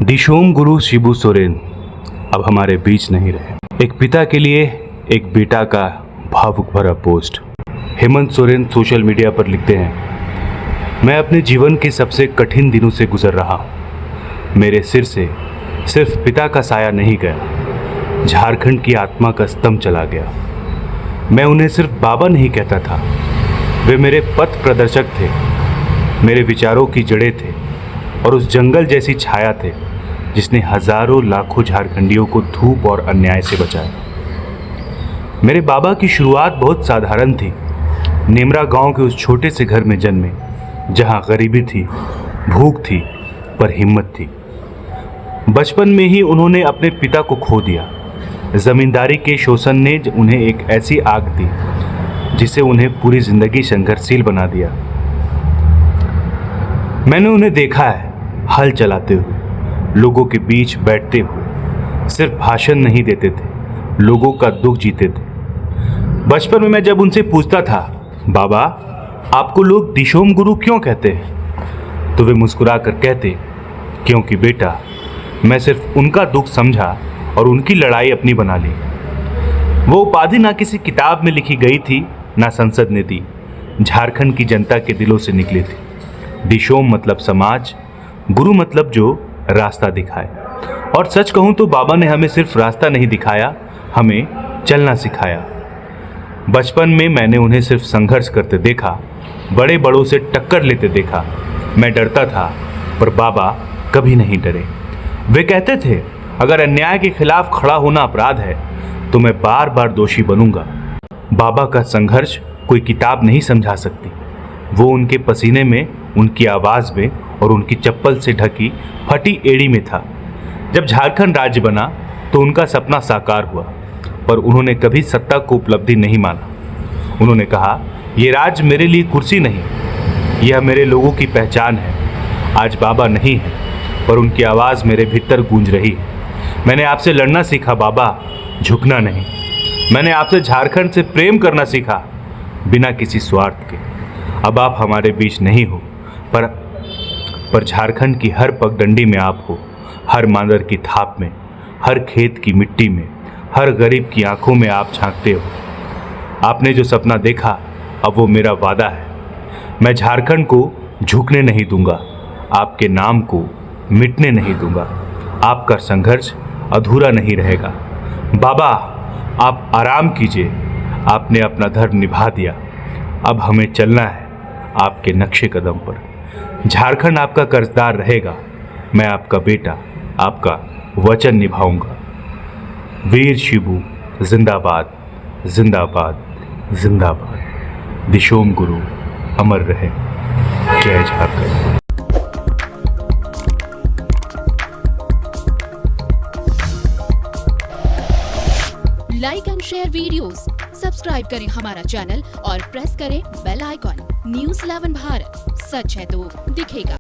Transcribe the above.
दिशोम गुरु शिबू सोरेन अब हमारे बीच नहीं रहे। एक पिता के लिए एक बेटा का भावुक भरा post. Hemant Soren social media पर लिखते हैं, मैं अपने जीवन के सबसे कठिन दिनों से गुजर रहा हूँ। मेरे सिर से सिर्फ पिता का साया नहीं गया, झारखंड की आत्मा का स्तंभ चला गया। मैं उन्हें सिर्फ बाबा नहीं कहता था, वे मेरे पथ प्रदर्शक थे, मेरे विचारों की जड़ें थे और उस जंगल जैसी छाया थे जिसने हजारों लाखों झारखंडियों को धूप और अन्याय से बचाया। मेरे बाबा की शुरुआत बहुत साधारण थी। नेमरा गांव के उस छोटे से घर में जन्मे, जहां गरीबी थी, भूख थी, पर हिम्मत थी। बचपन में ही उन्होंने अपने पिता को खो दिया। जमींदारी के शोषण ने उन्हें एक ऐसी आग दी जिसे उन्हें पूरी जिंदगी संघर्षशील बना दिया। मैंने उन्हें देखा है, हल चलाते हुए, लोगों के बीच बैठते हुए। सिर्फ भाषण नहीं देते थे, लोगों का दुख जीते थे। बचपन में मैं जब उनसे पूछता था, बाबा आपको लोग दिशोम गुरु क्यों कहते हैं, तो वे मुस्कुरा कर कहते, क्योंकि बेटा मैं सिर्फ उनका दुख समझा और उनकी लड़ाई अपनी बना ली। वो उपाधि ना किसी किताब में लिखी गई थी, ना संसद ने दी, झारखंड की जनता के दिलों से निकली थी। दिशोम मतलब समाज, गुरु मतलब जो रास्ता दिखाए। और सच कहूं तो बाबा ने हमें सिर्फ रास्ता नहीं दिखाया, हमें चलना सिखाया। बचपन में मैंने उन्हें सिर्फ संघर्ष करते देखा, बड़े बड़ों से टक्कर लेते देखा। मैं डरता था, पर बाबा कभी नहीं डरे। वे कहते थे, अगर अन्याय के खिलाफ खड़ा होना अपराध है तो मैं बार बार दोषी बनूंगा। बाबा का संघर्ष कोई किताब नहीं समझा सकती। वो उनके पसीने में, उनकी आवाज़ में और उनकी चप्पल से ढकी फटी एड़ी में था। जब झारखंड राज्य बना तो उनका सपना साकार हुआ, पर उन्होंने कभी सत्ता को उपलब्धि नहीं माना। उन्होंने कहा, ये राज्य मेरे लिए कुर्सी नहीं, यह मेरे लोगों की पहचान है। आज बाबा नहीं है, पर उनकी आवाज़ मेरे भीतर गूंज रही है। मैंने आपसे लड़ना सीखा बाबा, झुकना नहीं। मैंने आपसे झारखंड से प्रेम करना सीखा, बिना किसी स्वार्थ के। अब आप हमारे बीच नहीं हो, पर झारखंड की हर पगडंडी में आप हो, हर मांदर की थाप में, हर खेत की मिट्टी में, हर गरीब की आंखों में आप झांकते हो। आपने जो सपना देखा, अब वो मेरा वादा है। मैं झारखंड को झुकने नहीं दूंगा, आपके नाम को मिटने नहीं दूंगा। आपका संघर्ष अधूरा नहीं रहेगा। बाबा आप आराम कीजिए, आपने अपना धर्म निभा दिया। अब हमें चलना है आपके नक्शे कदम पर। झारखंड आपका कर्जदार रहेगा। मैं आपका बेटा, आपका वचन निभाऊंगा। वीर शिबू जिंदाबाद, जिंदाबाद, जिंदाबाद। दिशोम गुरु अमर रहे। जय Jharkhand. Like and share videos, subscribe करें हमारा चैनल और प्रेस करें बेल आइकॉन। न्यूज़ 11 भारत, सच है तो दिखेगा।